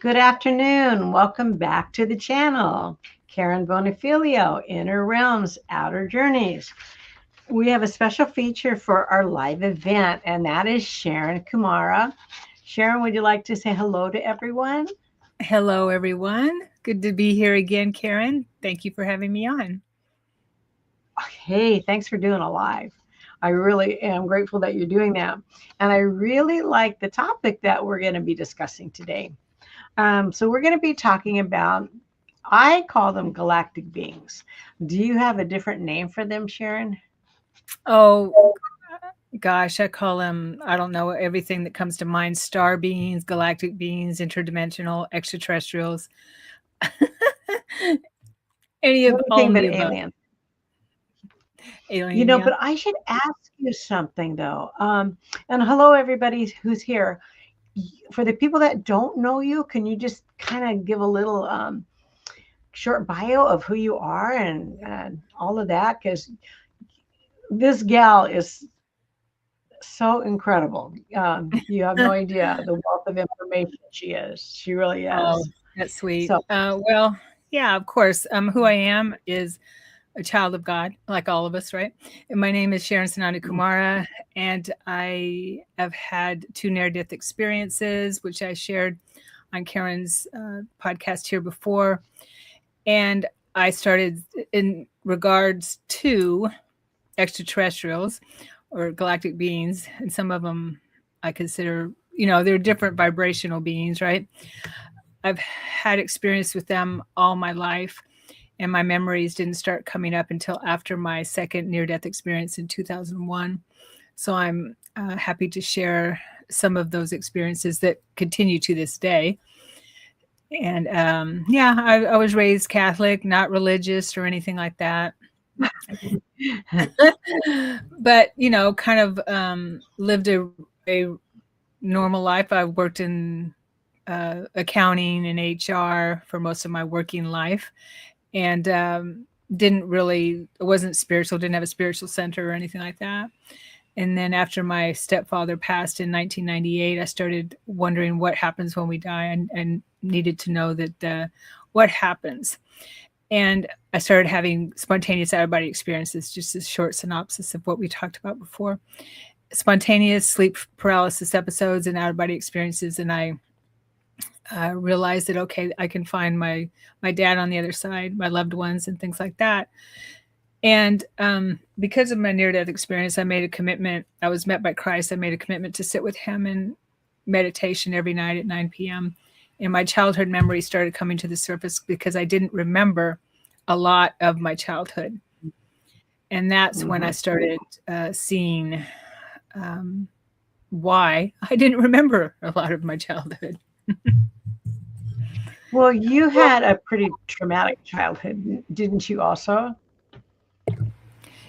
Good afternoon. Welcome back to the channel. Karen Bonifilio, Inner Realms, Outer Journeys. We have a special feature for our live event, and that is Sharon Kumara. Sharon, would you like to say hello to everyone? Hello, everyone. Good to be here again, Karen. Thank you for having me on. Hey, thanks for doing a live. I really am grateful that you're doing that. And I really like the topic that we're going to be discussing today. So we're going to be talking about, I call them galactic beings. Do you have a different name for them, Sharon? Oh, gosh, I call them, I don't know, everything that comes to mind: star beings, galactic beings, interdimensional, extraterrestrials, all Anything of but the above. alien. Alien, yeah. But I should ask you something though. And hello, everybody who's here. For the people that don't know you, can you just kind of give a little short bio of who you are and all of that? Because this gal is so incredible. You have no idea the wealth of information she is. She really Oh, is. that's sweet. So, Well, yeah, of course. Who I am is a child of God, like all of us, right? And my name is Sharon Sananda Kumara, and I have had two near-death experiences, which I shared on Karen's podcast here before. And I started in regards to extraterrestrials or galactic beings, and some of them I consider, they're different vibrational beings, right? I've had experience with them all my life, and my memories didn't start coming up until after my second near-death experience in 2001. So I'm happy to share some of those experiences that continue to this day. And yeah, I was raised Catholic, not religious or anything like that. But, kind of lived a normal life. I worked in accounting and HR for most of my working life, and wasn't spiritual, didn't have a spiritual center or anything like that. And then after my stepfather passed in 1998, I started wondering what happens when we die, and needed to know that what happens. And I started having spontaneous out of body experiences, just a short synopsis of what we talked about before. Spontaneous sleep paralysis episodes and out of body experiences. And I realized that, okay, I can find my dad on the other side, my loved ones, and things like that. And because of my near-death experience, I made a commitment. I was met by Christ. I made a commitment to sit with him in meditation every night at 9 p.m. And my childhood memories started coming to the surface because I didn't remember a lot of my childhood. And that's when I started seeing why I didn't remember a lot of my childhood. well, you had a pretty traumatic childhood, didn't you also?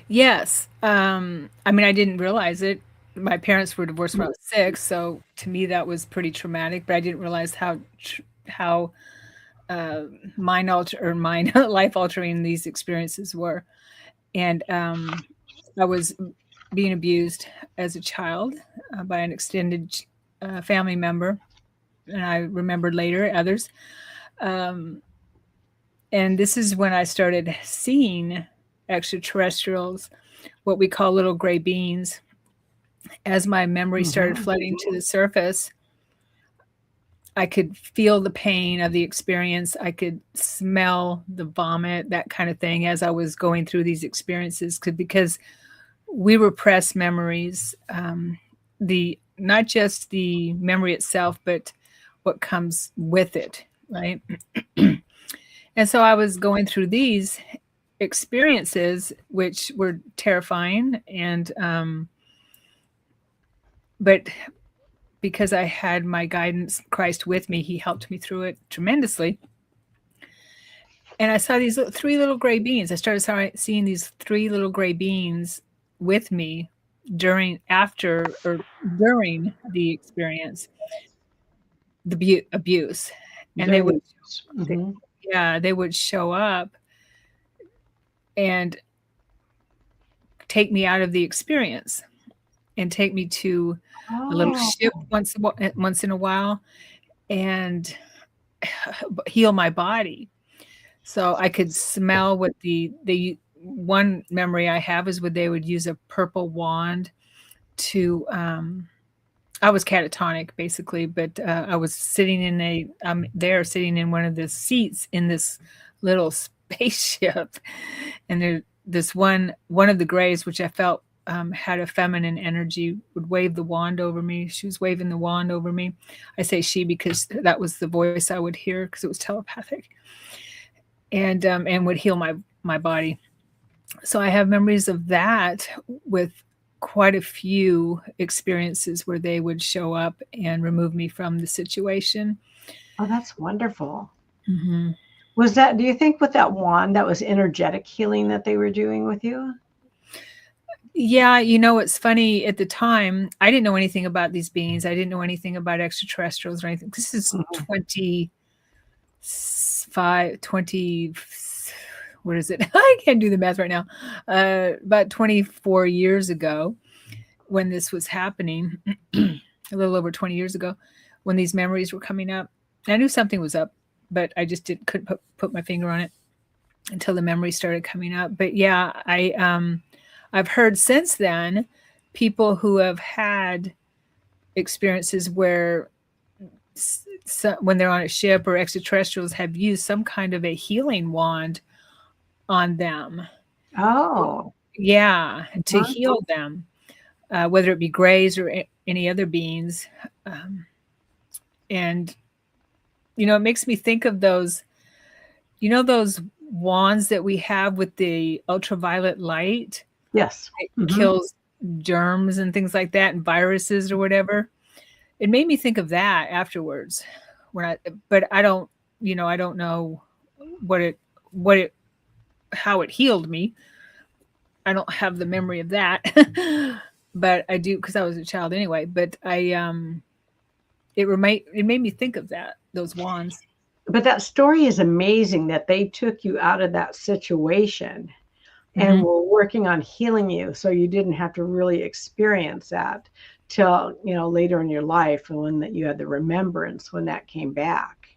Yes. I mean, I didn't realize it. My parents were divorced when I was 6, so to me that was pretty traumatic. But I didn't realize how mind life altering these experiences were. And I was being abused as a child by an extended family member, and I remembered later others. Um, and this is when I started seeing extraterrestrials, what we call little gray beings. As my memory started Mm-hmm. flooding to the surface, I could feel the pain of the experience. I could smell the vomit, that kind of thing, as I was going through these experiences. Because we repress memories, the not just the memory itself, but what comes with it, right? And so I was going through these experiences, which were terrifying, and but because I had my guidance, Christ, with me, He helped me through it tremendously. And I saw these three little gray beans. I started seeing these three little gray beans with me during the experience, the abuse, and During the abuse. they, Mm-hmm. yeah, they would show up and take me out of the experience and take me to a little Oh, ship once in a while, and heal my body. So I could smell what the one memory I have is when they would use a purple wand to I was catatonic basically, but I was sitting in there sitting in one of the seats in this little spaceship, and there this one of the grays, which I felt had a feminine energy, would wave the wand over me. She was waving the wand over me. I say she because that was the voice I would hear because it was telepathic, and would heal my body. So I have memories of that with quite a few experiences where they would show up and remove me from the situation. Oh, that's wonderful. Hmm. Was that, do you think with that wand, that was energetic healing that they were doing with you? Yeah, it's funny. At the time, I didn't know anything about these beings. I didn't know anything about extraterrestrials or anything. This is Mhm. 20, what is it? I can't do the math right now. About 24 years ago when this was happening, a little over 20 years ago, when these memories were coming up. I knew something was up, but I just couldn't put my finger on it until the memories started coming up. But yeah, I've heard since then people who have had experiences where when they're on a ship or extraterrestrials have used some kind of a healing wand on them. Oh, Yeah, to huh? heal them, whether it be grays or any other beings. Um, and, it makes me think of those wands that we have with the ultraviolet light. Yes. It Hmm. kills germs and things like that and viruses or whatever. It made me think of that afterwards. But I don't know what it, what it, how it healed me. I don't have the memory of that, but I do because I was a child anyway. But it made me think of those wands. But that story is amazing that they took you out of that situation and Hmm. were working on healing you so you didn't have to really experience that till, later in your life and when that you had the remembrance when that came back.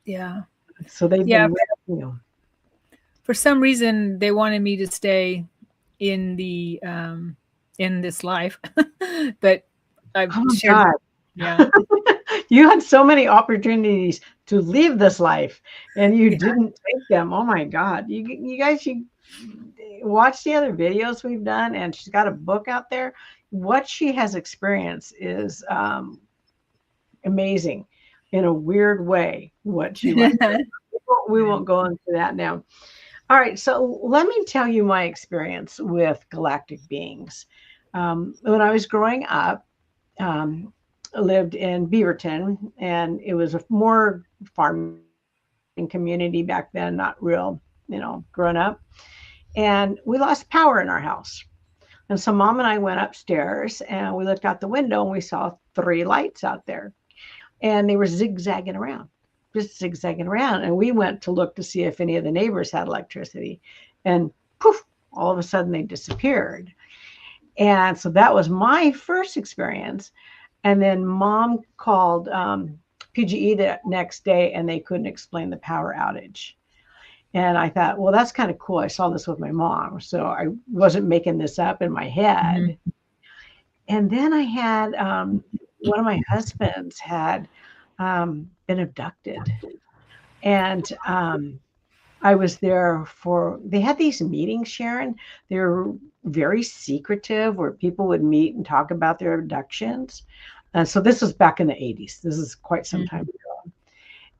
Yeah, So they've yeah. been with you. For some reason, they wanted me to stay in the in this life, but I've Oh my shared. God. Yeah, You had so many opportunities to leave this life and you yeah, didn't take them. Oh my God. You guys should watch the other videos we've done, and she's got a book out there. What she has experienced is amazing in a weird way, what she went through. We won't go into that now. All right, so let me tell you my experience with galactic beings. When I was growing up, um, I lived in Beaverton, and it was a more farming community back then, not real, grown up. And we lost power in our house. And so mom and I went upstairs and we looked out the window and we saw three lights out there and they were zigzagging around, just zigzagging around. And we went to look to see if any of the neighbors had electricity. And poof, all of a sudden they disappeared. And so that was my first experience. And then mom called PGE the next day and they couldn't explain the power outage. And I thought, well, that's kind of cool. I saw this with my mom. So I wasn't making this up in my hmm, head. And then I had one of my husbands had been abducted. And I was there for, they had these meetings, Sharon. They were very secretive where people would meet and talk about their abductions. So this was back in the 80s. This is quite some time ago.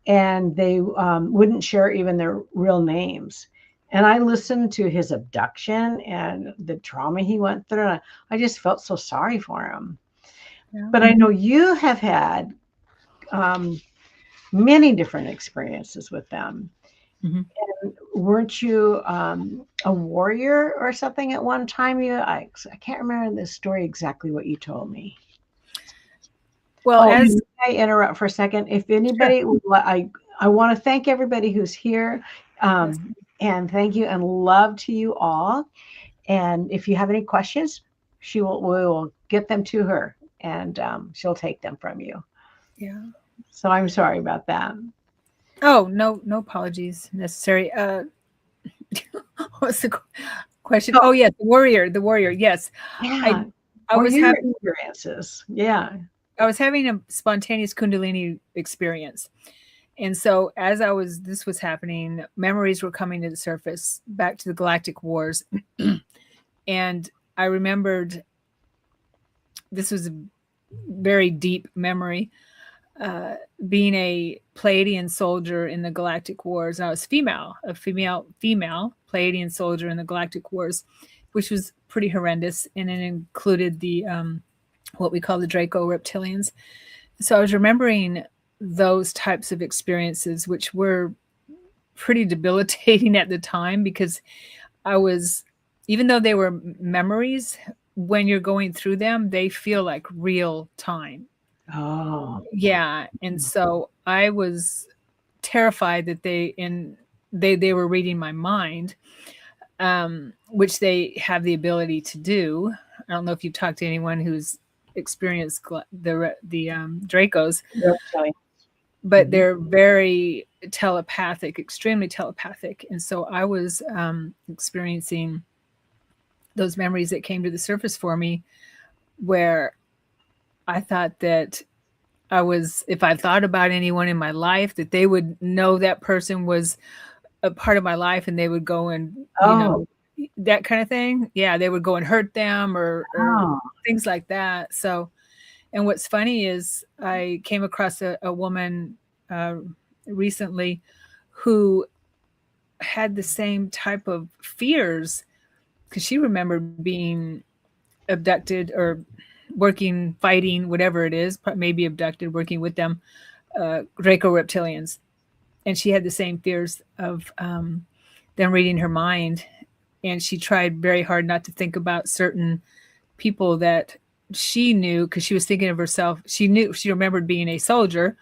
And they wouldn't share even their real names. And I listened to his abduction and the trauma he went through. And I just felt so sorry for him. yeah. But I know you have had um, many different experiences with them. Hmm. Weren't you a warrior or something at one time? I can't remember the story exactly what you told me. Well, Oh, as may I interrupt for a second? If sure, anybody, I want to thank everybody who's here, yes, and thank you and love to you all. And if you have any questions, we will get them to her, and she'll take them from you. yeah. So I'm sorry about that. Oh, no, no apologies necessary. What's the question? Oh, Oh, yes, the warrior. Yes, I, yeah. I Or was your having, experiences. Yeah. I was having a spontaneous Kundalini experience, and so as this was happening, memories were coming to the surface, back to the Galactic Wars, and I remembered this was a very deep memory. Uh, Being a Pleiadian soldier in the Galactic Wars. I was female Pleiadian soldier in the Galactic Wars, which was pretty horrendous, and it included the what we call the Draco reptilians. So I was remembering those types of experiences, which were pretty debilitating at the time because I was, even though they were memories, when you're going through them, they feel like real time. Oh. Yeah, and so I was terrified that they were reading my mind, which they have the ability to do. I don't know if you talk to anyone who's experienced the Dracos, Reptilian. but Mhm. they're very telepathic, extremely telepathic, and so I was experiencing those memories that came to the surface for me, where I thought that if I thought about anyone in my life, that they would know that person was a part of my life and they would go and, Oh. that kind of thing. Yeah, they would go and hurt them or Oh. things like that. So, and what's funny is I came across a woman uh, recently who had the same type of fears because she remembered being abducted or fighting, whatever it is, maybe abducted, working with them, Draco reptilians. And she had the same fears of them reading her mind. And she tried very hard not to think about certain people that she knew because she was thinking of herself. She remembered being a soldier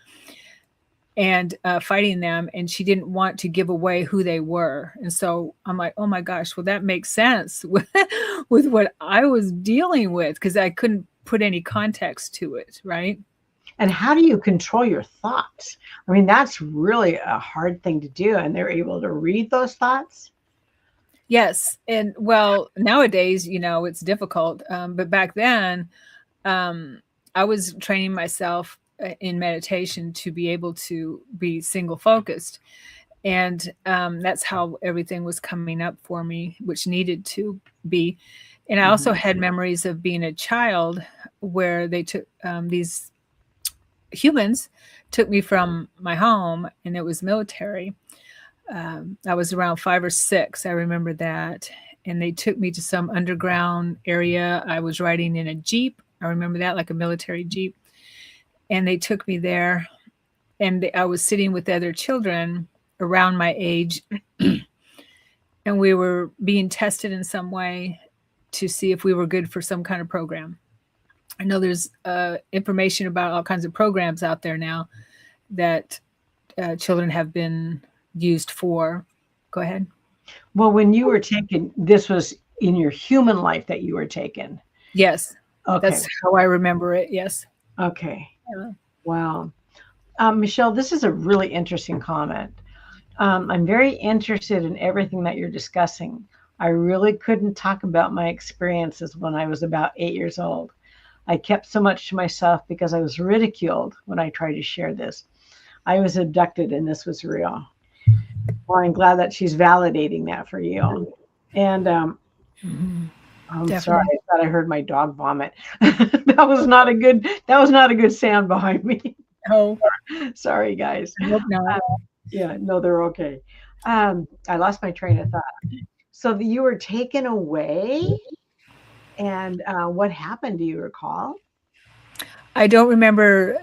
and fighting them, and she didn't want to give away who they were. And so I'm like, oh my gosh, well, that makes sense with what I was dealing with because I couldn't put any context to it, right? And how do you control your thoughts? I mean, that's really a hard thing to do. And they're able to read those thoughts. Yes. And well, nowadays, it's difficult. But back then, um, I was training myself in meditation to be able to be single focused. And that's how everything was coming up for me, which needed to be. And I also Mhm. had memories of being a child where they took these humans took me from my home, and it was military. I was around 5 or 6. I remember that. And they took me to some underground area. I was riding in a Jeep. I remember that, like a military Jeep. And they took me there. And I was sitting with other children around my age. And we were being tested in some way to see if we were good for some kind of program. I know there's information about all kinds of programs out there now that children have been used for. Go ahead. Well, when you were taken, this was in your human life that you were taken. Yes, Okay. that's how I remember it. Yes. Okay. Yeah. Wow. Michelle, this is a really interesting comment. I'm very interested in everything that you're discussing. I really couldn't talk about my experiences when I was about 8 years old. I kept so much to myself because I was ridiculed when I tried to share this. I was abducted and this was real. Well, I'm glad that she's validating that for you. And Mhm. I'm sorry, Definitely. I thought I heard my dog vomit. That was not a good sound behind me. Oh, Sorry, guys. I hope not. Yeah, no, they're okay. I lost my train of thought. So you were taken away, and what happened? Do you recall? I don't remember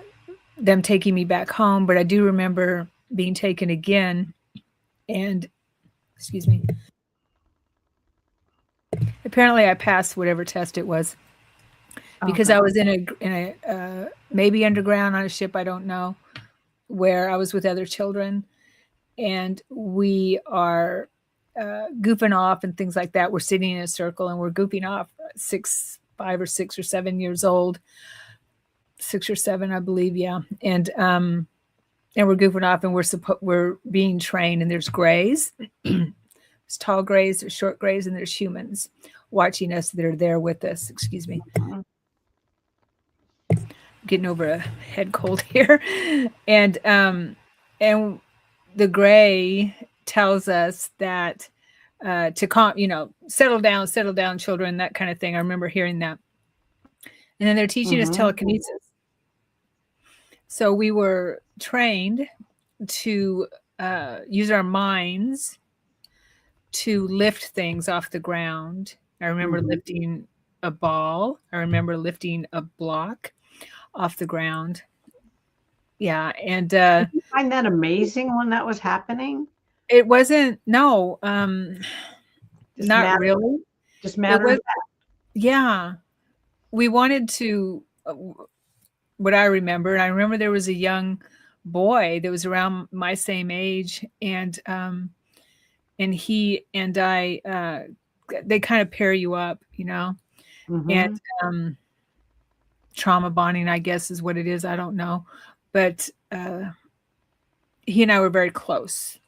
them taking me back home, but I do remember being taken again. And excuse me, apparently I passed whatever test it was because Okay. I was in a maybe underground on a ship. I don't know where I was with other children, and we are goofing off and things like that. We're sitting in a circle and we're goofing off. 5 or 6 or 7 years old, 6 or 7, I believe. Yeah, and and we're goofing off, and we're being trained, and there's grays, there's tall grays, there's short grays, and there's humans watching us that are there with us. Excuse me, Mhm. getting over a head cold here, and the gray tells us that to settle down, children, that kind of thing. I remember hearing that, and then they're teaching us Mhm. telekinesis. So we were trained to use our minds to lift things off the ground. I remember Mhm. lifting a ball. I remember lifting a block off the ground. Yeah, and Did you find that amazing when that was happening? it wasn't no, Just not matter really. just It matter of was fact. yeah. We wanted to what I remember, and I remember there was a young boy that was around my same age, and he and I they kind of pair you up, and Mhm. um trauma bonding, I guess, is what it is. I don't know, but he and I were very close,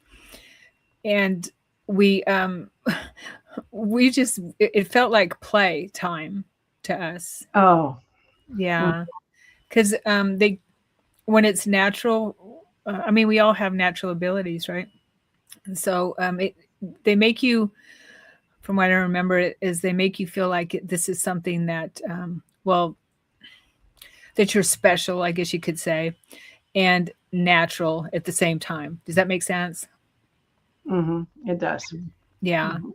and we we just it felt like play time to us. Oh. Mm. Yeah, because they when it's natural. I mean, we all have natural abilities, right? And so they make you, from what I remember, is they make you feel like this is something that well, that you're special, I guess you could say, and natural at the same time. Does that make sense? Mhm. It does. Yeah. Mhm.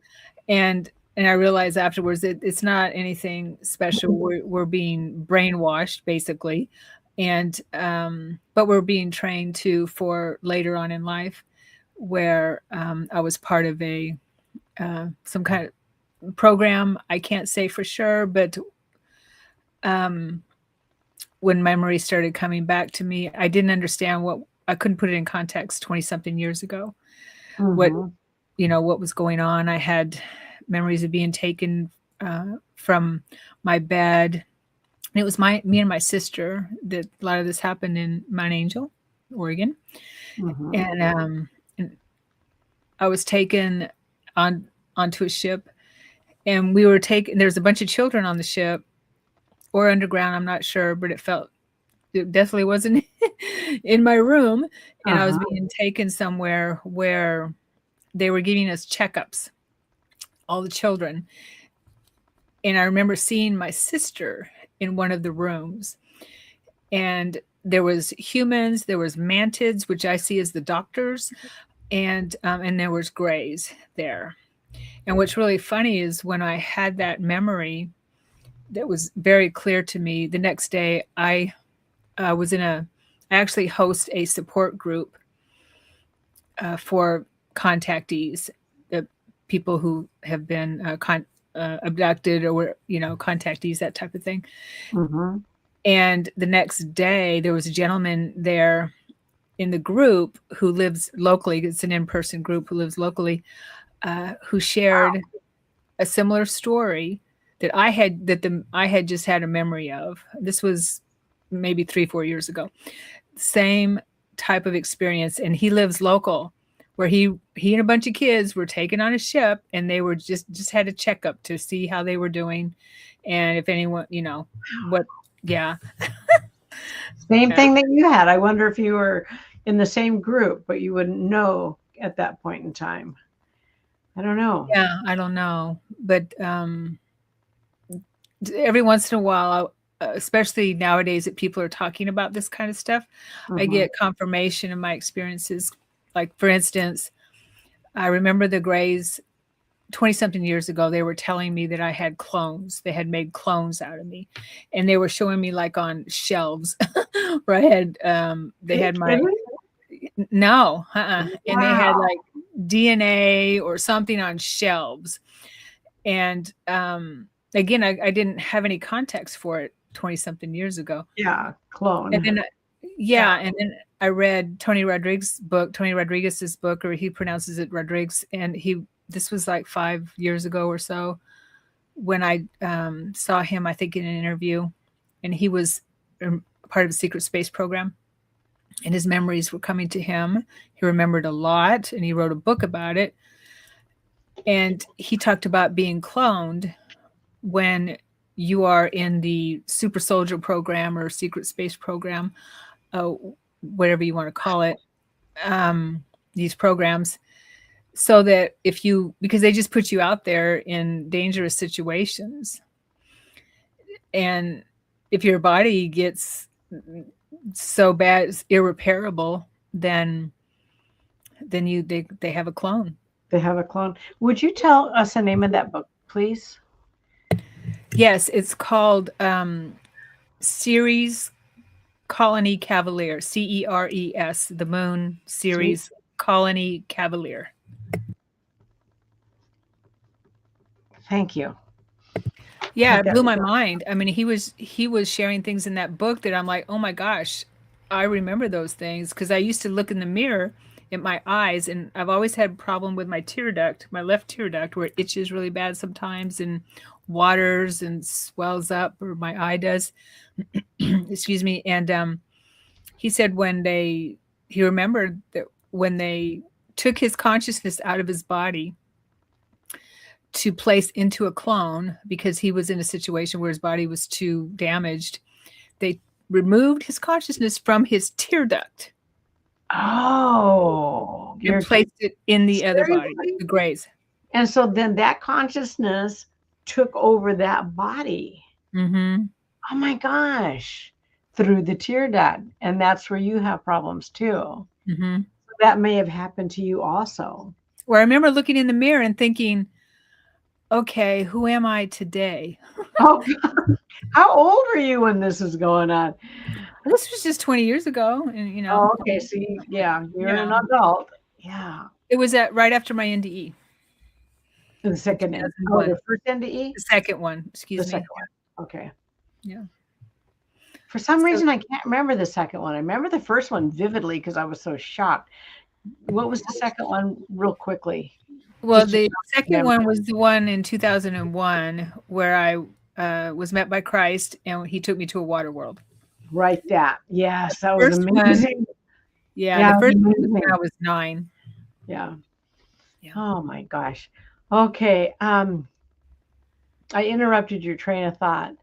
And I realized afterwards that it's not anything special. We're being brainwashed basically, and but we're being trained to for later on in life, where I was part of a some kind of program. I can't say for sure, but um, when memory started coming back to me, I didn't understand what I couldn't put it in context 20 something years ago. What Mhm. what was going on. I had memories of being taken from my bed. And it was me and my sister that a lot of this happened in Mount Angel, Oregon, Mhm. and I was taken on onto a ship, and we were taken. There's a bunch of children on the ship or underground. I'm not sure, but it definitely wasn't in my room, and I was Uh-huh. being taken somewhere where they were giving us checkups, all the children. And I remember seeing my sister in one of the rooms, and there was humans, there was mantids, which I see as the doctors, and there was grays there. And what's really funny is when I had that memory that was very clear to me, the next day I was I actually host a support group for contactees, uh, people who have been abducted, or contactees, that type of thing. Mhm. And the next day, there was a gentleman there in the group who lives locally. It's an in-person group who lives locally, who shared a similar story I had just had a memory of. This was maybe 3-4 years ago. Same type of experience, and he lives local, where he and a bunch of kids were taken on a ship, and they were just had a checkup to see how they were doing, and if anyone, what, yeah, Same yeah, thing that you had. I wonder if you were in the same group, but you wouldn't know at that point in time. I don't know. yeah, I don't know, but every once in a while, especially nowadays that people are talking about this kind of stuff, I Mhm. get confirmation of my experiences. Like, for instance, I remember the Greys 20 something years ago. They were telling me that I had clones. They had made clones out of me, and they were showing me like on shelves where I had, they had my, Really? no, and they had Wow. like DNA or something on shelves. And again, I didn't have any context for it 20 something years ago. Yeah, And clone. then, Yeah. yeah, and then I read Tony Rodriguez's book, or he pronounces it Rodriguez, and this was like 5 years ago or so, when I saw him, I think in an interview, and he was part of a secret space program, and his memories were coming to him. He remembered a lot, and he wrote a book about it. And he talked about being cloned when you are in the super soldier program or secret space program, uh, whatever you want to call it, these programs, so that if you, because they just put you out there in dangerous situations, and if your body gets so bad, it's irreparable, then they have a clone. They have a clone. Would you tell us the name of that book, please? Yes, it's called Ceres Colony Cavalier, CERES, the Moon See? Ceres Colony Cavalier. Thank you. Yeah, Take it that. blew my mind. I mean, he was sharing things in that book that I'm like, oh my gosh, I remember those things, because I used to look in the mirror at my eyes, and I've always had a problem with my tear duct, my left tear duct, where it itches really bad sometimes and waters and swells up, or my eye does. Excuse me. And he said he remembered that when they took his consciousness out of his body to place into a clone, because he was in a situation where his body was too damaged, they removed his consciousness from his tear duct Oh, and you're placed it in the other body, seriously? the grays. And so then that consciousness took over that body. Mm-hmm. Oh my gosh. Through the tear duct. And that's where you have problems too. Mm-hmm. That may have happened to you also. Where I remember looking in the mirror and thinking, okay, who am I today? Oh, how old were you when this is going on? This was just 20 years ago. And, Oh, okay. See, yeah, you're an yeah, adult. Yeah. it was at right after my NDE The in second end. Oh, 2001. the first NDE? The second one, The excuse second me. one. Okay. Yeah. For some So, reason, I can't remember the second one. I remember the first one vividly because I was so shocked. What was the second one, real quickly? well, Just to the jog second my memory. one was the one in 2001 where I was met by Christ and he took me to a water world. Right, that. Yes, that was First one, amazing. yeah, Yeah, the it was first one was when amazing. I was 9. Yeah. Yeah. Oh my gosh. Okay. I interrupted your train of thought.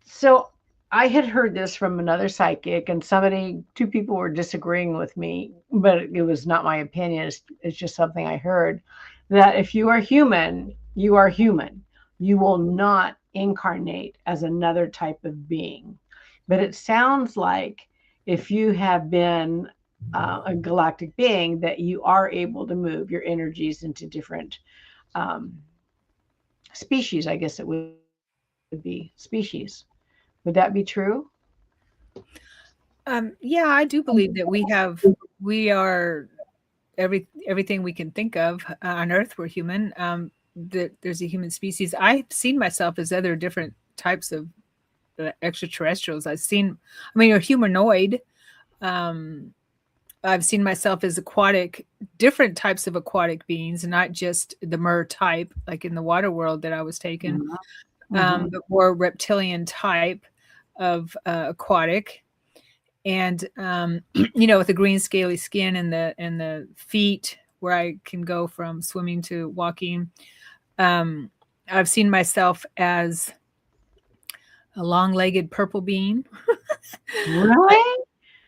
So I had heard this from another psychic, and two people were disagreeing with me, but it was not my opinion. It's just something I heard that if you are human, you are human. You will not incarnate as another type of being. But it sounds like if you have been a galactic being, that you are able to move your energies into different um, species, I guess it would be species. Would that be true? Yeah, I do believe that we are everything we can think of on Earth. We're human. That there's a human species. I've seen myself as other different types of extraterrestrials. I mean, you're humanoid. Um, I've seen myself as aquatic, different types of aquatic beings, not just the mer type, like in the water world that I was taken, Mhm, mhm. but more reptilian type of aquatic. And with the green scaly skin and the feet, where I can go from swimming to walking. Um, I've seen myself as a long-legged purple bean. I, Really?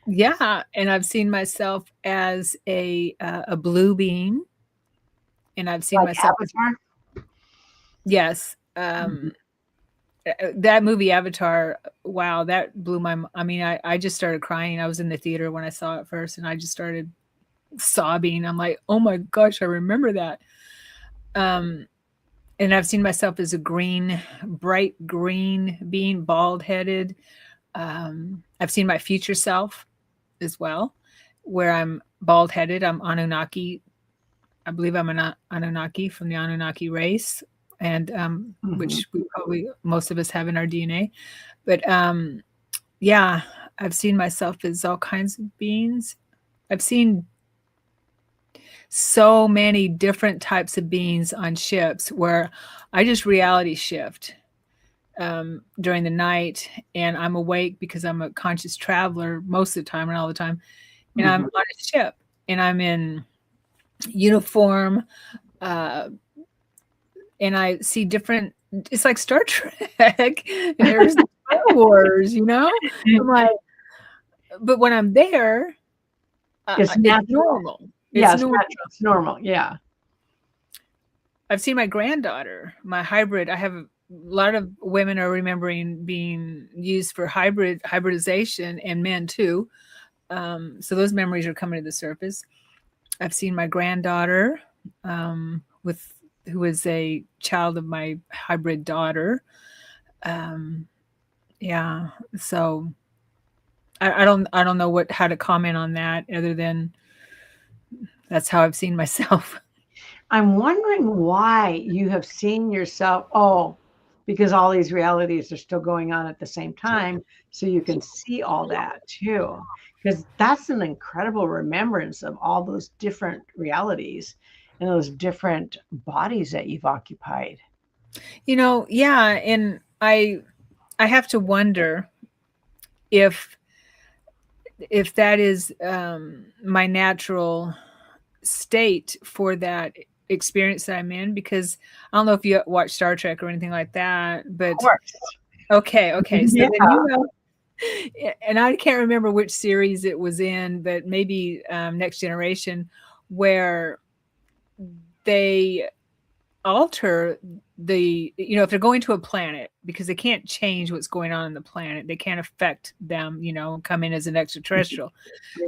yeah, and I've seen myself as a blue bean, and I've seen Like myself as, Avatar? yes. Mhm. That movie Avatar, wow, that blew my. I mean, I just started crying. I was in the theater when I saw it first, and I just started sobbing. I'm like, oh my gosh, I remember that. Um, and I've seen myself as a bright green being, bald headed. I've seen my future self as well, where I'm bald headed. I'm Anunnaki. I believe I'm an Anunnaki from the Anunnaki race, and Mhm. which we probably most of us have in our DNA. But yeah, I've seen myself as all kinds of beings. I've seen so many different types of beings on ships where I just reality shift. during the night, and I'm awake because I'm a conscious traveler most of the time and all the time. And I'm on a ship, and I'm in uniform, uh, and I see different. It's like Star Trek. There's Star Wars, you know. I'm like, but when I'm there, It's it's natural. normal. Yeah, It's it's normal. natural. It's normal. Yeah. I've seen my granddaughter, my hybrid. I have a lot of women are remembering being used for hybridization, and men too. So those memories are coming to the surface. I've seen my granddaughter, with who is a child of my hybrid daughter. Um, yeah. So I don't know how to comment on that other than that's how I've seen myself. I'm wondering why you have seen yourself. Oh, because all these realities are still going on at the same time. So you can see all that too. Because that's an incredible remembrance of all those different realities and those different bodies that you've occupied. Yeah, and I have to wonder if that is my natural state for that experience that I'm in, because I don't know if you watch Star Trek or anything like that, Of but course. okay, so Yeah. then and I can't remember which series it was in, but maybe Next Generation, where they alter if they're going to a planet, because they can't change what's going on in the planet, they can't affect them, come in as an extraterrestrial,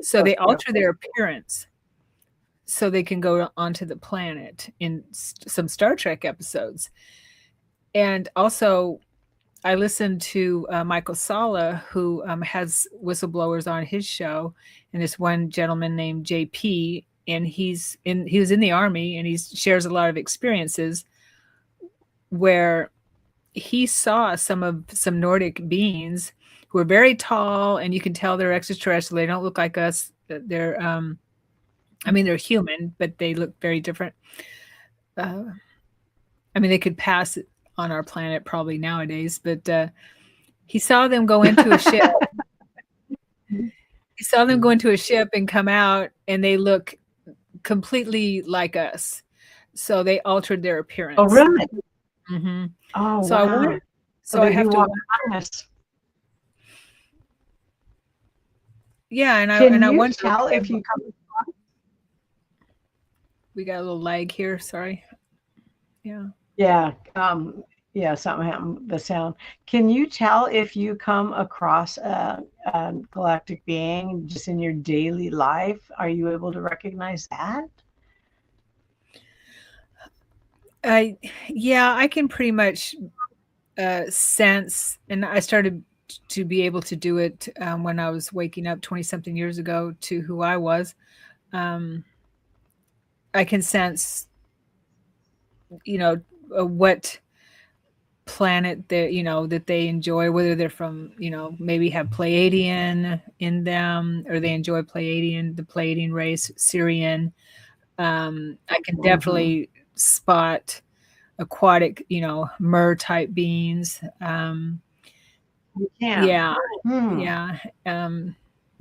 so they alter their appearance so they can go onto the planet in some Star Trek episodes. And also, I listened to Michael Sala, who has whistleblowers on his show, and this one gentleman named JP, and he was in the army, and he shares a lot of experiences where he saw some Nordic beings who are very tall, and you can tell they're extraterrestrial. They don't look like us. They're they're human, but they look very different. They could pass on our planet probably nowadays, but he saw them go into a ship. He saw them go into a ship and come out, and they look completely like us. So they altered their appearance. Oh, really? Mm-hmm. Oh, So wow. I wonder. So they I have do to. walk behind us. Yeah, and Can I you wonder tell if you come? We got a little lag here. Sorry. Yeah. Yeah, yeah, something happened with the sound. Can you tell if you come across a galactic being just in your daily life? Are you able to recognize that? Yeah, I can pretty much sense, and I started to be able to do it when I was waking up 20 something years ago to who I was. Um, I can sense, what planet that they enjoy, whether they're from, maybe have Pleiadian in them, or they enjoy the Pleiadian race, Syrian. I can definitely spot aquatic, mer type beings. You can. Yeah, Hmm. yeah,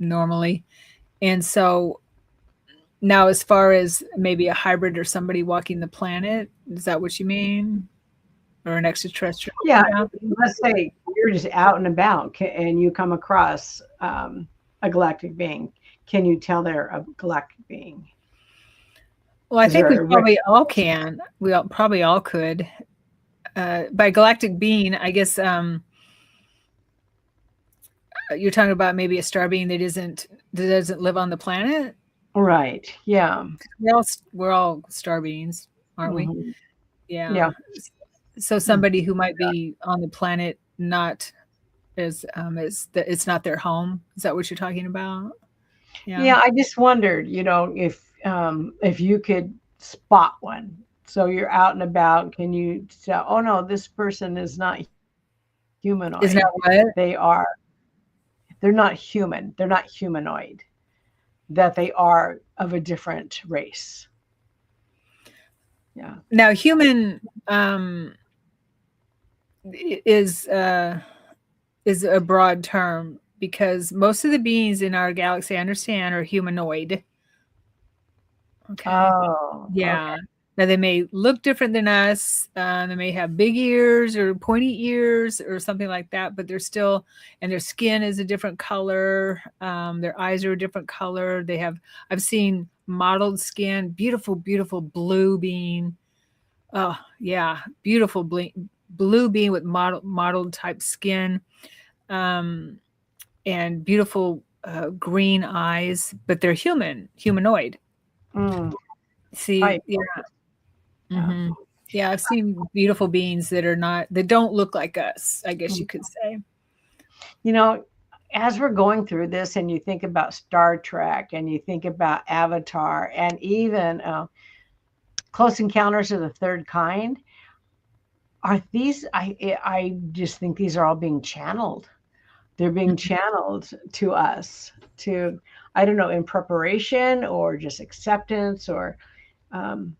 normally. And so now, as far as maybe a hybrid or somebody walking the planet, is that what you mean? Or an extraterrestrial? Yeah, Yeah. let's say you're just out and about and you come across a galactic being. Can you tell they're a galactic being? Well, I Is think we there a probably all can. Probably all could. By galactic being, I guess you're talking about maybe a star being that doesn't live on the planet. right? Yeah. We're all star beings, aren't we? Hmm. Yeah. Yeah. So somebody who might be on the planet not as it's not their home. Is that what you're talking about? Yeah. Yeah, I just wondered, if you could spot one. So you're out and about, can you tell, oh no, this person is not Is that humanoid. what? They are, they're not human. They're not humanoid. That they are of a different race. Yeah. Now human is is a broad term because most of the beings in our galaxy, I understand, are humanoid. Okay. Oh, okay. Yeah. Now they may look different than us. They may have big ears or pointy ears or something like that, but they're still, and their skin is a different color. Their eyes are a different color. I've seen mottled skin, beautiful, beautiful blue being. Oh, yeah. Beautiful blue being with mottled type skin. Um, and beautiful green eyes, but they're humanoid. Mm, See, type. yeah. Yeah. Hmm. Yeah, I've seen beautiful beings that don't look like us, I guess Mm. you could say. You know, as we're going through this, and you think about Star Trek, and you think about Avatar, and even Close Encounters of the Third Kind, are these? I just think these are all being channeled. They're being channeled to us to, I don't know, in preparation or just acceptance, or um,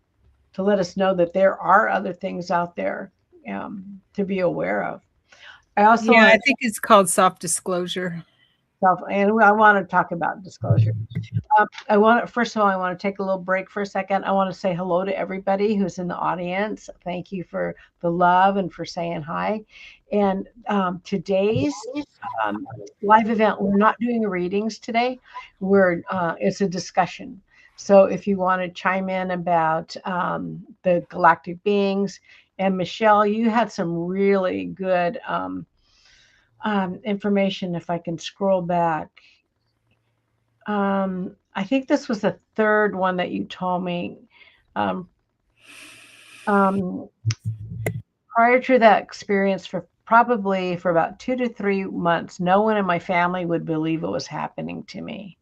to let us know that there are other things out there to be aware of. I also Yeah, want I to think it's called soft disclosure. and I want to talk about disclosure. I want to, first of all, I want to take a little break for a second. I want to say hello to everybody who's in the audience. Thank you for the love and for saying hi. And today's um, live event, we're not doing readings today. It's a discussion. So if you want to chime in about the galactic beings, and Michelle, you had some really good information. If I can scroll back, I think this was the third one that you told me. Um, um, Prior to that experience, for probably for about 2 to 3 months, no one in my family would believe it was happening to me.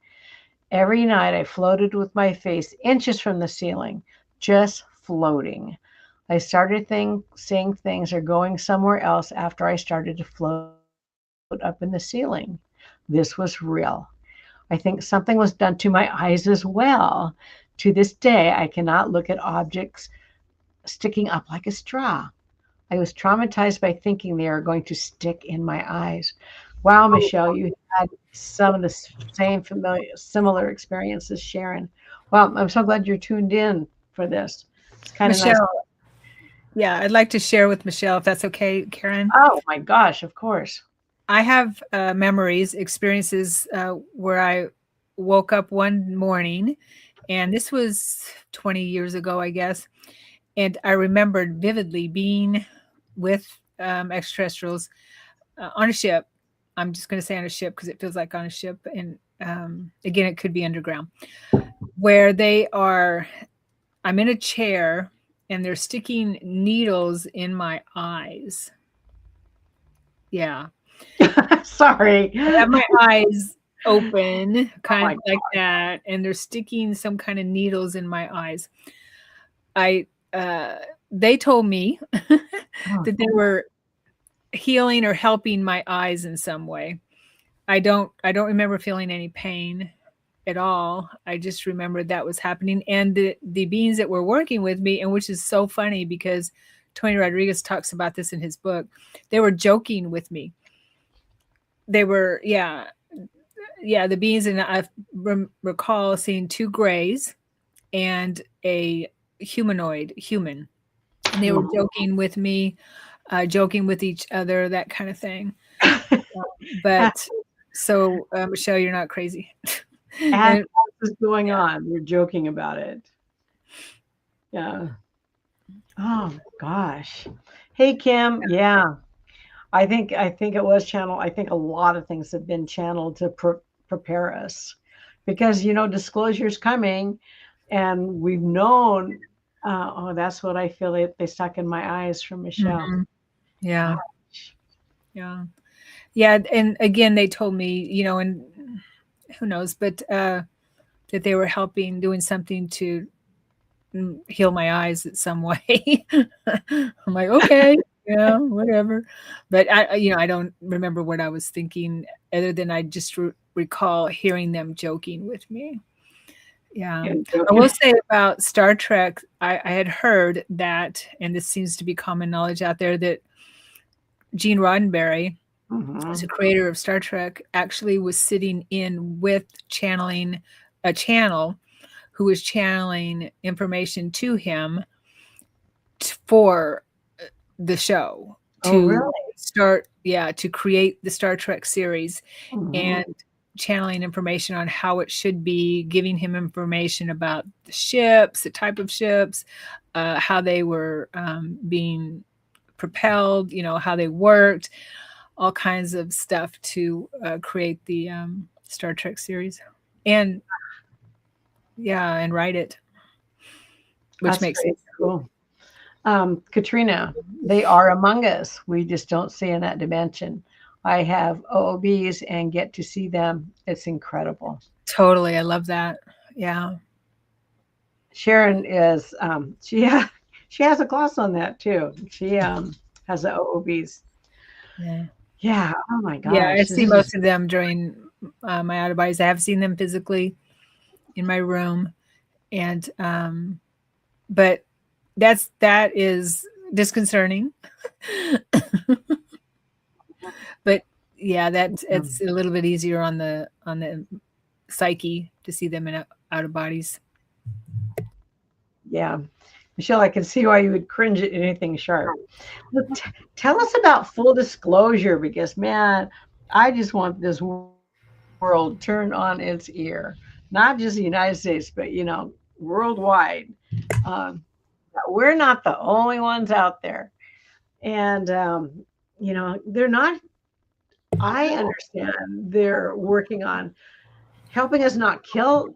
Every night I floated with my face inches from the ceiling, just floating. I started seeing things or going somewhere else after I started to float up in the ceiling. This was real. I think something was done to my eyes as well. To this day, I cannot look at objects sticking up like a straw. I was traumatized by thinking they are going to stick in my eyes. Wow, Michelle, you had some of the similar experiences, Sharon. Well, I'm so glad you're tuned in for this. It's kind of nice. Michelle, yeah, I'd like to share with Michelle if that's okay, Karen. Oh my gosh, of course. I have memories, experiences where I woke up one morning, and this was 20 years ago, I guess. And I remembered vividly being with extraterrestrials on a ship. I'm just going to say on a ship because it feels like on a ship. And again, it could be underground, where I'm in a chair and they're sticking needles in my eyes. Yeah. Sorry. I have my eyes open, Oh kind my of like that, and they're sticking some kind of needles in my eyes. I they told me God. that they were healing or helping my eyes in some way. I don't remember feeling any pain at all. I just remember that was happening, and the beings that were working with me, and which is so funny because Tony Rodriguez talks about this in his book. They were joking with me. They were, yeah, the beings, and I recall seeing two grays and a human, and they were Mm. joking with me, joking with each other, that kind of thing. But so, Michelle, you're not crazy. As And this is going on, we're joking about it. Yeah. Oh gosh. Hey Kim. Yeah. I think it was channeled. I think a lot of things have been channeled to prepare us, because disclosure is coming, and we've known. Oh, that's what I feel. They stuck in my eyes from Michelle. mhm, yeah, Gosh. yeah, yeah. And again, they told me, and who knows, but that they were helping, doing something to heal my eyes in some way. I'm like, okay, yeah, whatever. But I don't remember what I was thinking, other than I just recall hearing them joking with me. Yeah, And I will joking. say about Star Trek, I had heard that, and this seems to be common knowledge out there, that Gene Roddenberry, who's Mm-hmm. a creator of Star Trek, actually was sitting in with channeling a channel who was channeling information to him for the show Oh, to really? to create the Star Trek series, Mm-hmm. and channeling information on how it should be, giving him information about the ships, the type of ships, how they were being propelled, how they worked, all kinds of stuff to create the Star Trek series, and and write it, which That's makes pretty sense. cool. Katrina, they are among us. We just don't see in that dimension. I have OOBs and get to see them. It's incredible. Totally, I love that. Yeah. Sharon is she has a class on that too. She has the OOBs. Yeah. Yeah. Oh my Yeah, I gosh. This see is most of them during my out of bodies. I have seen them physically in my room, and but that is disconcerting. But yeah, that's it's a little bit easier on the psyche to see them in out of bodies. yeah. Michelle, I can see why you would cringe at anything sharp. Look, tell us about full disclosure because man, I just want this world turned on its ear. Not just the United States, but worldwide. Um, we're not the only ones out there. And they're not I understand they're working on helping us not kill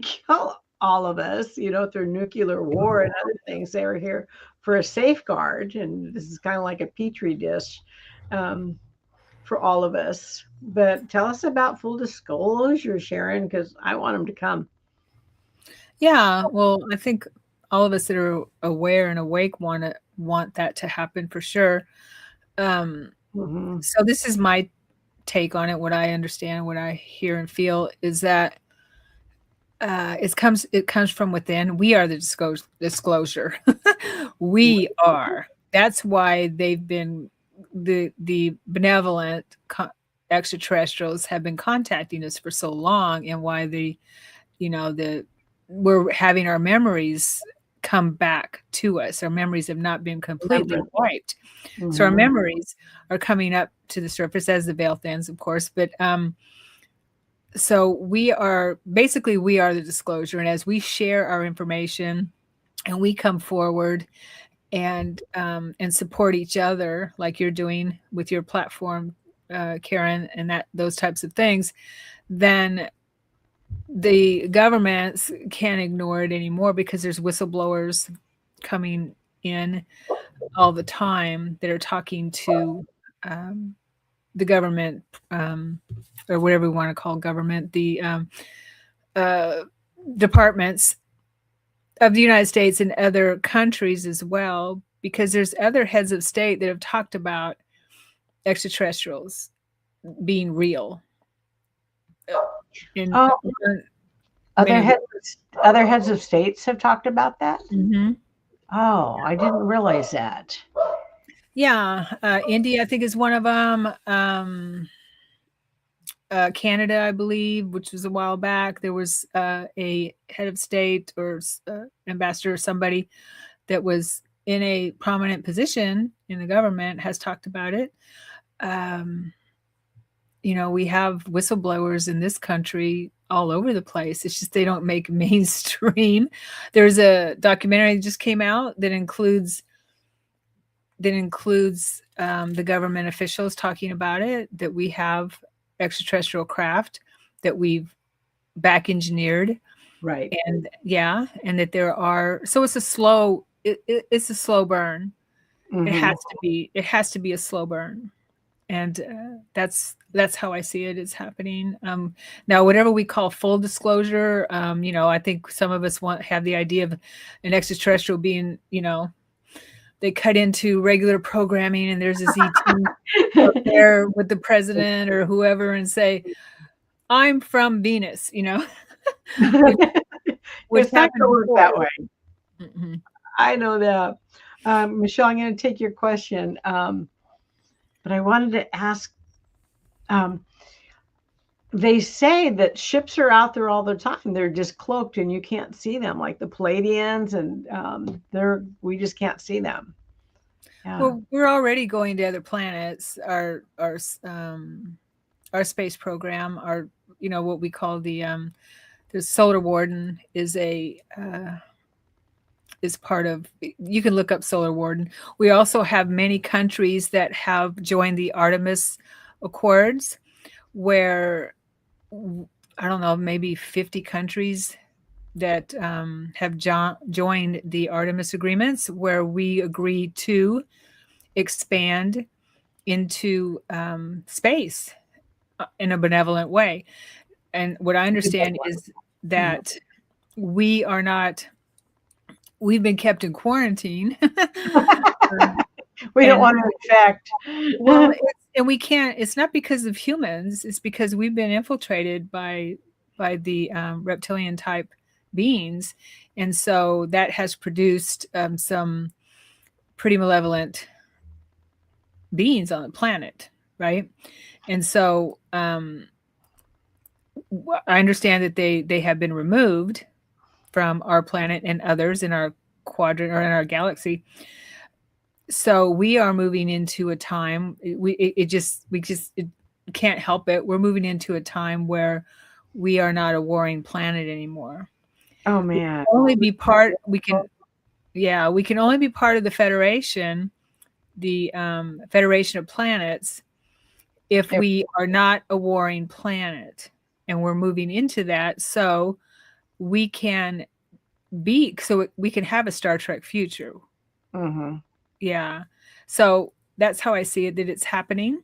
kill all of us, through nuclear war and other things. They are here for a safeguard, and this is kind of like a petri dish um, for all of us. But tell us about full disclosure, Sharon, because I want them to come. Yeah, well, I think all of us that are aware and awake want that to happen for sure. Um, Hmm. so this is my take on it. What I understand, what I hear and feel is that it comes from within. We are the disclosure. We are. That's why they've been the benevolent extraterrestrials have been contacting us for so long, and why the we're having our memories come back to us. Our memories have not been completely Remember. wiped, so our Hmm. memories are coming up to the surface as the veil thins, of course. But so we are the disclosure, and as we share our information and we come forward and support each other like you're doing with your platform, Karen, and that those types of things, then the governments can't ignore it anymore, because there's whistleblowers coming in all the time that are talking to um, the government, um, or whatever we want to call government, the uh, departments of the United States and other countries as well, because there's other heads of state that have talked about extraterrestrials being real in Oh, many other of the. heads other heads of states have talked about that. Mhm. Oh, I didn't realize that. Yeah, India, I think, is one of them. Canada, I believe, which was a while back, there was a head of state or ambassador or somebody that was in a prominent position in the government has talked about it. Um, we have whistleblowers in this country all over the place. It's just they don't make mainstream. There's a documentary that just came out that includes the government officials talking about it, that we have extraterrestrial craft that we've back engineered, Right. and that there are, so it's a slow burn. It Hmm. has to be a slow burn, and that's how I see it is happening. Now, whatever we call full disclosure, I think some of us have the idea of an extraterrestrial being, they cut into regular programming and there's this ET up there with the president or whoever and say, "I'm from Venus," which It's not happened going to work before. that way. Mhm. I know that. Michelle, I'm going to take your question. But I wanted to ask, um, they say that ships are out there all the time. They're just cloaked and you can't see them, like the Palladians, and we just can't see them. Yeah. Well, we're already going to other planets. Our space program, our what we call the solar warden is part of. You can look up solar warden. We also have many countries that have joined the Artemis Accords, where I don't know, maybe 50 countries that have joined the Artemis agreements, where we agree to expand into space in a benevolent way. And what I understand is that we are not, we've been kept in quarantine. We don't want to infect. Well, and we can't, it's not because of humans, it's because we've been infiltrated by the reptilian type beings. And so that has produced some pretty malevolent beings on the planet, right? And so I understand that they have been removed from our planet and others in our quadrant or in our galaxy. So we are moving into a time, we just can't help it. We're moving into a time where we are not a warring planet anymore. Oh man. We can only be part of the Federation, the Federation of Planets, if we are not a warring planet, and we're moving into that, so we can have a Star Trek future. Mm-hmm. Yeah, so that's how I see it, that it's happening.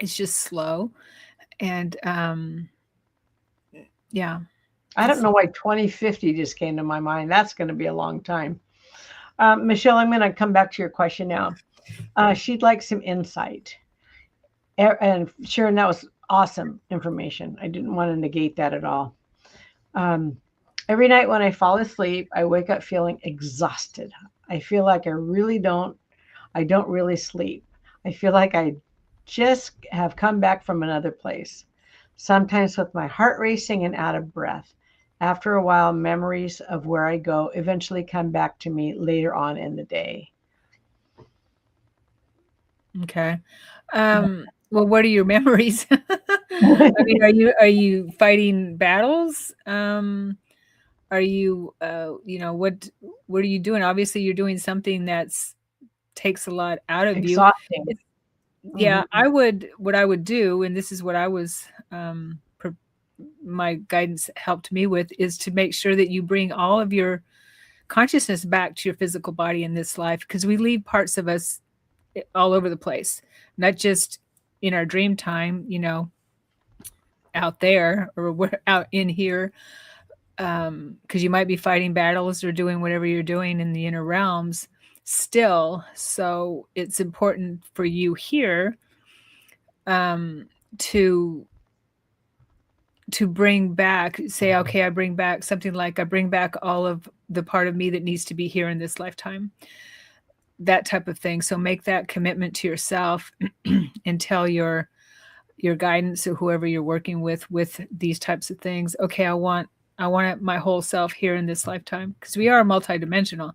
It's just slow, and yeah. I don't know why 2050 just came to my mind. That's going to be a long time. Michelle, I'm going to come back to your question now. She'd like some insight. And Sharon, that was awesome information. I didn't want to negate that at all. Every night when I fall asleep, I wake up feeling exhausted. I feel like I don't really sleep. I feel like I just have come back from another place, sometimes with my heart racing and out of breath. After a while, memories of where I go eventually come back to me later on in the day. Okay. Well, what are your memories? I mean, are you fighting battles? Are you what are you doing? Obviously, you're doing something that's takes a lot out of you. Exhausting. Yeah, what I would do, and this is what I was my guidance helped me with, is to make sure that you bring all of your consciousness back to your physical body in this life, because we leave parts of us all over the place, not just in our dream time, out there, or we're out in here, because you might be fighting battles or doing whatever you're doing in the inner realms still. So it's important for you here to bring back, say, okay, I bring back something like, I bring back all of the part of me that needs to be here in this lifetime, that type of thing. So make that commitment to yourself and tell your guidance or whoever you're working with these types of things. Okay, I want my whole self here in this lifetime, because we are multidimensional.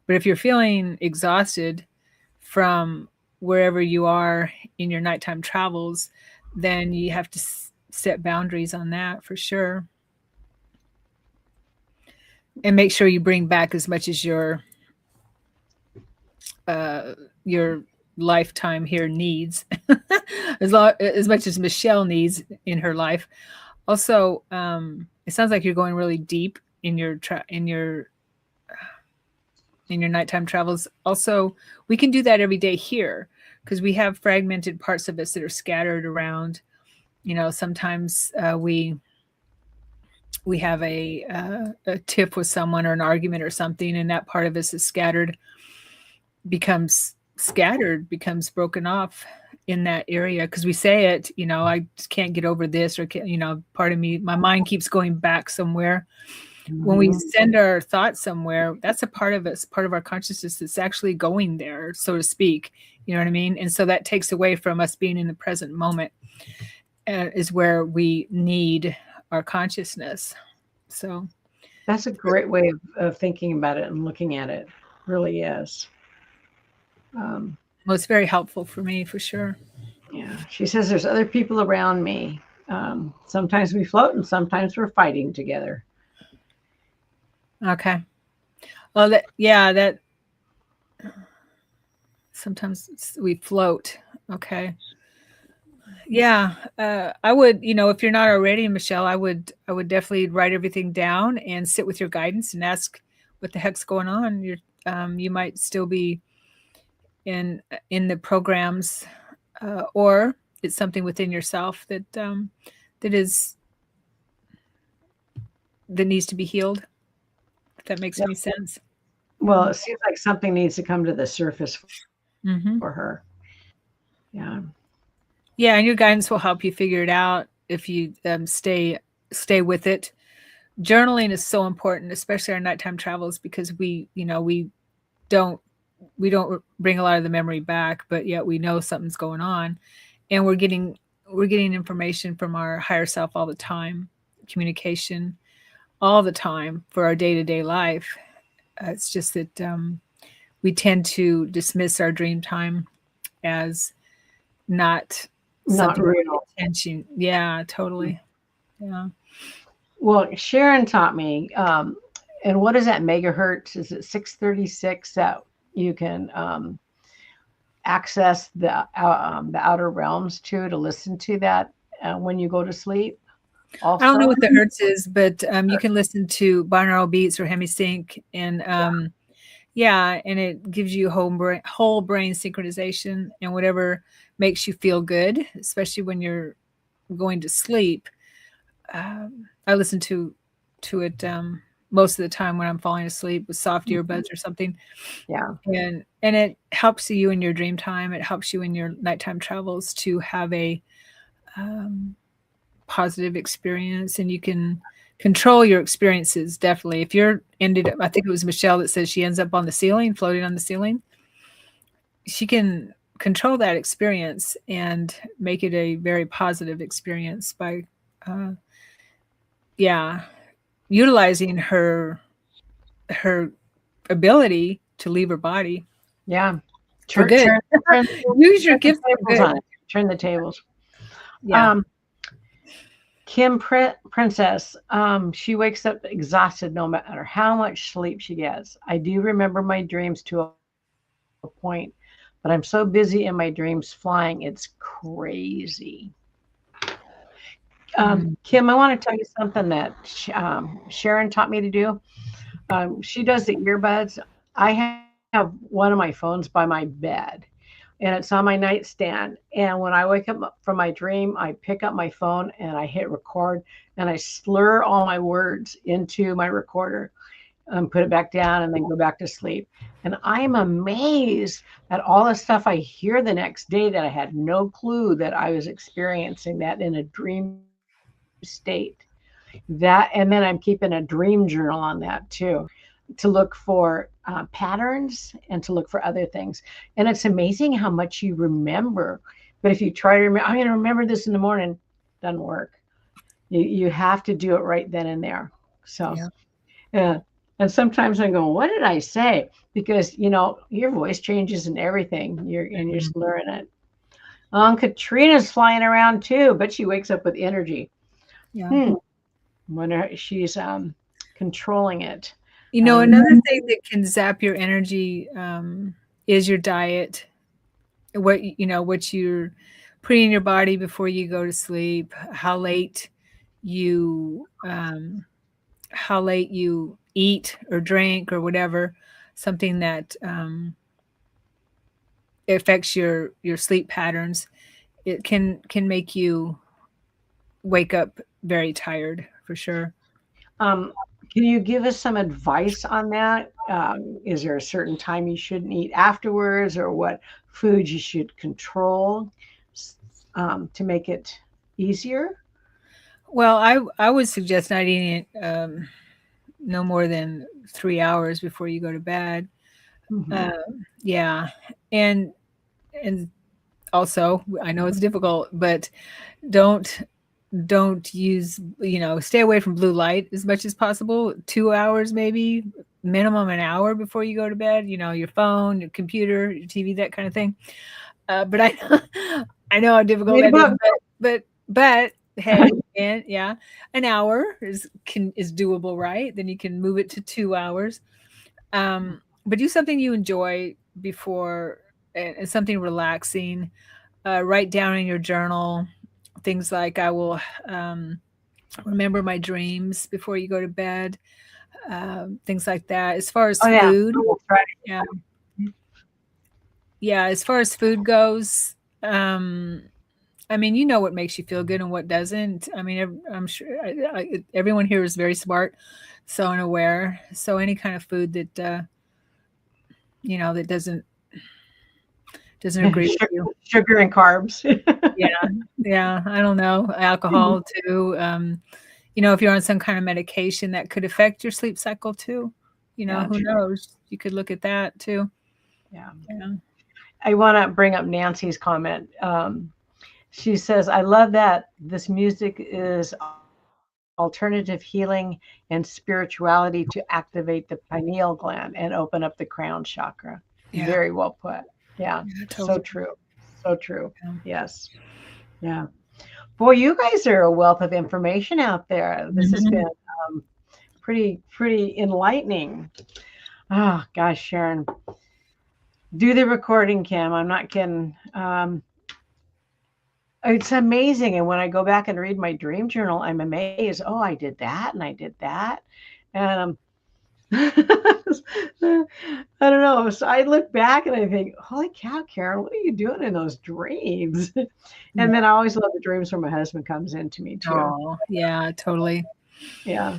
But if you're feeling exhausted from wherever you are in your nighttime travels, then you have to set boundaries on that for sure. And make sure you bring back as much as your lifetime here needs, as much as Michelle needs in her life. Also, it sounds like you're going really deep in your nighttime travels. Also, we can do that every day here, because we have fragmented parts of us that are scattered around. Sometimes we have a tiff with someone or an argument or something, and that part of us is becomes broken off in that area, because we say it, I just can't get over this, or part of me, my mind keeps going back somewhere. Mm-hmm. When we send our thoughts somewhere, that's a part of us, part of our consciousness that's actually going there, so to speak, You know what I mean? And so that takes away from us being in the present moment, is where we need our consciousness. So, That's a great way of thinking about it and looking at it. Really is. Um, well, it's very helpful for me for sure. yeah. She says there's other people around me. Sometimes we float and sometimes we're fighting together. Okay. Well, that sometimes we float. Okay. Yeah, I would, if you're not already, Michelle, I would definitely write everything down and sit with your guidance and ask what the heck's going on. You might still be in the programs, or it's something within yourself that is that needs to be healed. If that makes Yep. any sense. Well, it seems like something needs to come to the surface for her. Mm-hmm. Yeah. Yeah, and your guidance will help you figure it out if you stay with it. Journaling is so important, especially our nighttime travels, because don't we don't bring a lot of the memory back, but yet we know something's going on, and we're getting information from our higher self all the time, communication all the time for our day-to-day life. It's just that we tend to dismiss our dream time as not Not something to pay real. attention. Yeah, totally. Yeah. Well, Sharon taught me, and what is that megahertz? Is it 636 that you can access the outer realms to listen to that when you go to sleep? I don't Also, know what the hertz is, but you can listen to binaural beats or hemisync, and yeah, and it gives you whole brain synchronization and whatever makes you feel good, especially when you're going to sleep. I listen to it most of the time when I'm falling asleep with soft earbuds or something, yeah, and it helps you in your dream time. It helps you in your nighttime travels to have a um, positive experience, and you can control your experiences. Definitely, if you're ended up, I think it was Michelle that says she ends up on the ceiling, floating on the ceiling. She can control that experience and make it a very positive experience by uh, yeah, utilizing her ability to leave her body yeah. for Turn, good. turn, turn, Use your turn the gifts for tables on good. it. Turn the tables. Yeah. Um, Kim Princess, she wakes up exhausted no matter how much sleep she gets. I do remember my dreams to a point, but I'm so busy in my dreams flying, it's crazy. Mm. Kim, I want to tell you something that Sharon taught me to do. She does the earbuds. I have one of my phones by my bed, and it's on my nightstand. And when I wake up from my dream, I pick up my phone and I hit record and I slur all my words into my recorder and put it back down and then go back to sleep. And I'm amazed at all the stuff I hear the next day that I had no clue that I was experiencing that in a dream state. That, and then I'm keeping a dream journal on that too, to look for patterns and to look for other things. And it's amazing how much you remember. But if you try to remember, I'm going to remember this in the morning, doesn't work. You have to do it right then and there. So, Yeah. yeah. And sometimes I go, what did I say? Because your voice changes and everything. You're Mhm. just learning it. Katrina's flying around too, but she wakes up with energy. Yeah. Hmm. Wonder she's controlling it. Um, Another thing that can zap your energy is your diet. What you're putting in your body before you go to sleep, you how late you eat or drink or whatever, something that affects your sleep patterns. It can make you wake up very tired for sure. um, can you give us some advice on that? Is there a certain time you shouldn't eat afterwards, or what foods you should control to make it easier? Well, I would suggest not eating it no more than 3 hours before you go to bed. Hmm. Uh, yeah, and and also I know it's difficult, but don't use, stay away from blue light as much as possible. 2 hours, maybe minimum an hour before you go to bed. Your phone, your computer, your TV, that kind of thing. But I know how difficult Read a that is. book. But hey, and yeah, an hour is doable, right? Then you can move it to 2 hours. But do something you enjoy before, and something relaxing. Write down in your journal things like, I will remember my dreams before you go to bed, things like that. As far as Oh yeah, food, I will try. yeah, yeah. As far as food goes, I mean, what makes you feel good and what doesn't. I mean, I'm sure everyone here is very smart, so and aware. So any kind of food that that doesn't agree with you. Sugar and carbs. Yeah, yeah. I don't know. Alcohol too. If you're on some kind of medication that could affect your sleep cycle too. Yeah, Who true. knows? You could look at that too. Yeah. Yeah. I want to bring up Nancy's comment. She says, I love that this music is alternative healing and spirituality to activate the pineal gland and open up the crown chakra. Yeah. Very well put. Yeah, Yeah, so totally. true. So true. Yeah. Yes. Yeah. Boy, you guys are a wealth of information out there. This has Mhm. been pretty enlightening. Oh gosh, Sharon, do the recording, Kim. I'm not kidding. It's amazing. And when I go back and read my dream journal, I'm amazed. Oh, I did that and I did that. And I don't know. So I look back and I think, holy cow, Karen, what are you doing in those dreams? And then I always love the dreams where my husband comes into me too. Oh, yeah, totally. Yeah.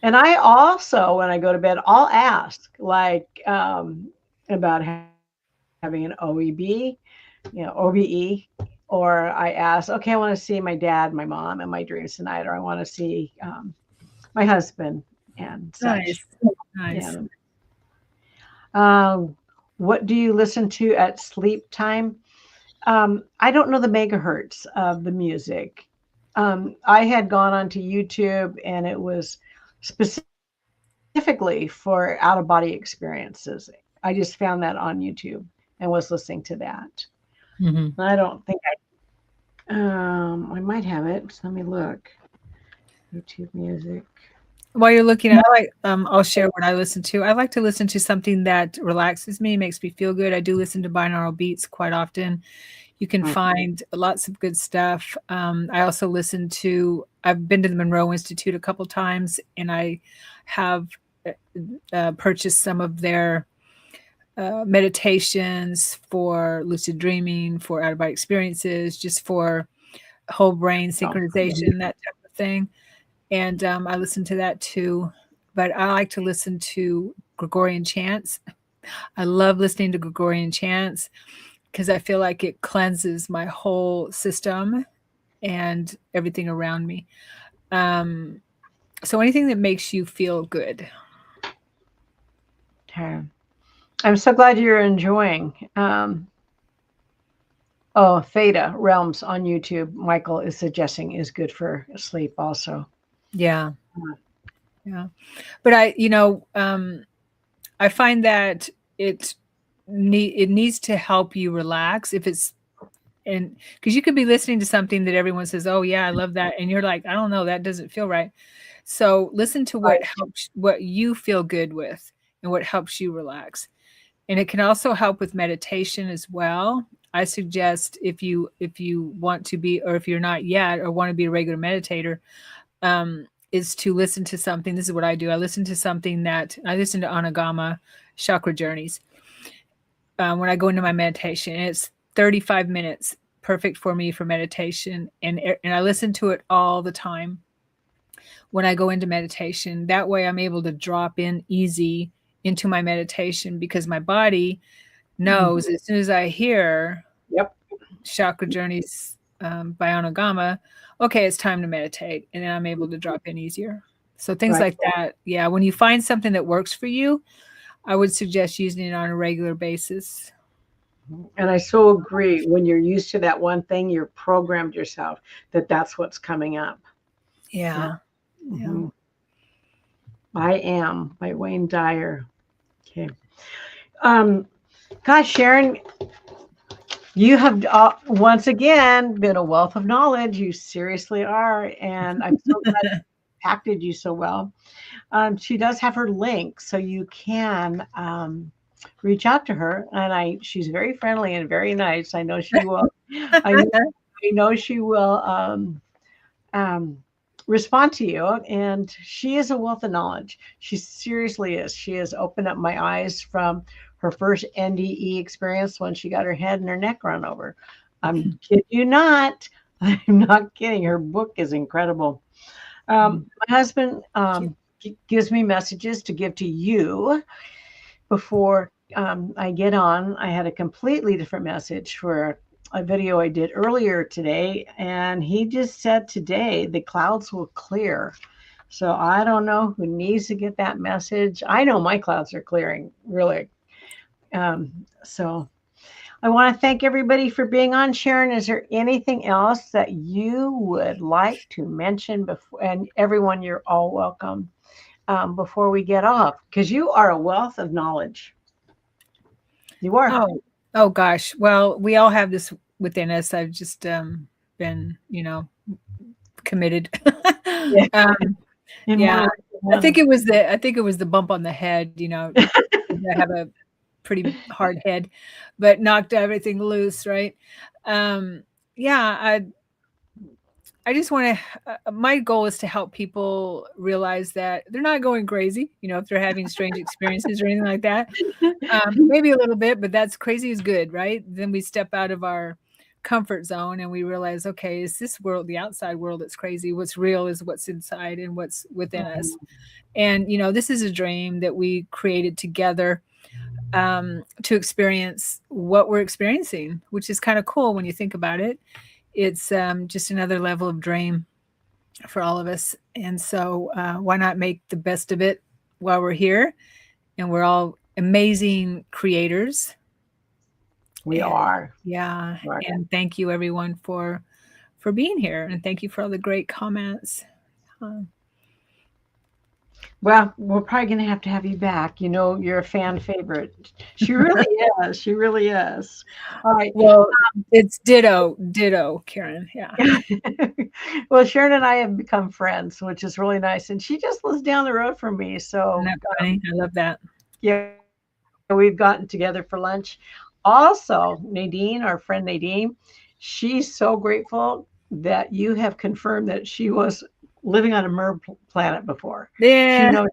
And I also, when I go to bed, I'll ask like about having an OBE, or I ask, okay, I want to see my dad, my mom, and my dreams tonight, or I want to see my husband and such. Nice. Nice. Yeah. Um, what do you listen to at sleep time? I don't know the megahertz of the music. I had gone onto YouTube and it was specifically for out of body experiences. I just found that on YouTube and was listening to that. Mhm. I don't think I might have it. Let me look. YouTube music. While you're looking, I'll share what I listen to. I like to listen to something that relaxes me, makes me feel good. I do listen to binaural beats quite often. You can Okay. find lots of good stuff. I also listen to. I've been to the Monroe Institute a couple times, and I have purchased some of their meditations for lucid dreaming, for out of body experiences, just for whole brain Oh, synchronization, that type of thing. And I listen to that too. But I like to listen to Gregorian chants. I love listening to Gregorian chants because I feel like it cleanses my whole system and everything around me. Um, so anything that makes you feel good. okay. I'm so glad you're enjoying. Oh, Theta Realms on YouTube, Michael is suggesting is good for sleep also. Yeah, yeah. But I find that it needs to help you relax if it's and because you could be listening to something that everyone says, "Oh yeah, I love that," and you're like, "I don't know, that doesn't feel right." So listen to what Right. helps, what you feel good with, and what helps you relax. And it can also help with meditation as well. I suggest if you want to be, or if you're not yet, or want to be a regular meditator, is to listen to something. This is what I do. I listen to something that I listen to Anagama chakra journeys when I go into my meditation. And it's 35 minutes, perfect for me for meditation, and I listen to it all the time when I go into meditation. That way, I'm able to drop in easy into my meditation because my body Mhm. knows as soon as I hear Yep. chakra journeys by Anagama, okay, it's time to meditate, and then I'm able to drop in easier. So things Right. like that. Yeah, when you find something that works for you, I would suggest using it on a regular basis. And I so agree. When you're used to that one thing, you're programmed yourself that that's what's coming up. Yeah. Yeah. Yeah. hmm I Am by Wayne Dyer. Okay. Um, Gosh, Sharon, you have once again been a wealth of knowledge. You seriously are. And I'm so glad you impacted you so well. She does have her link, so you can reach out to her. And she's very friendly and very nice. I know she will. I know, I know she will um, respond to you. And she is a wealth of knowledge. She seriously is. She has opened up my eyes from her first NDE experience when she got her head and her neck run over. I'm kidding you not. I'm not kidding. Her book is incredible. My husband gives me messages to give to you before I get on. I had a completely different message for a video I did earlier today, and he just said today the clouds will clear. So I don't know who needs to get that message. I know my clouds are clearing, really. So I want to thank everybody for being on. Sharon, is there anything else that you would like to mention before? And everyone, you're all welcome before we get off, because you are a wealth of knowledge. You are. Oh gosh. Well, we all have this within us. I've just been, committed. Yeah. um, In yeah. one. I think it was the bump on the head, I have a pretty hard head, but knocked everything loose, right? Yeah, I just want to. My goal is to help people realize that they're not going crazy. If they're having strange experiences or anything like that, maybe a little bit, but that's crazy is good, right? Then we step out of our comfort zone and we realize, okay, is this world, the outside world, that's crazy? What's real is what's inside and what's within us. And this is a dream that we created together to experience what we're experiencing, which is kind of cool when you think about it. It's just another level of dream for all of us. And so why not make the best of it while we're here? And we're all amazing creators. We And are. yeah. Right. And thank you everyone for being here. And thank you for all the great comments. Well, we're probably going to have you back. You're a fan favorite. She really is. She really is. All right. Well, it's ditto, Karen. Yeah. Well, Sharon and I have become friends, which is really nice. And she just lives down the road from me. Isn't So, that funny? I love that. yeah, we've gotten together for lunch. Also, Nadine, our friend Nadine, she's so grateful that you have confirmed that she was living on a planet before. She Yeah. knows,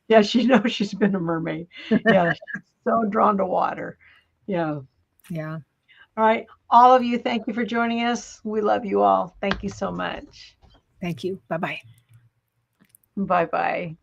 yeah, she knows she's been a mermaid. Yeah, she's so drawn to water. Yeah. Yeah. All right. All of you, thank you for joining us. We love you all. Thank you so much. Thank you. Bye-bye. Bye bye.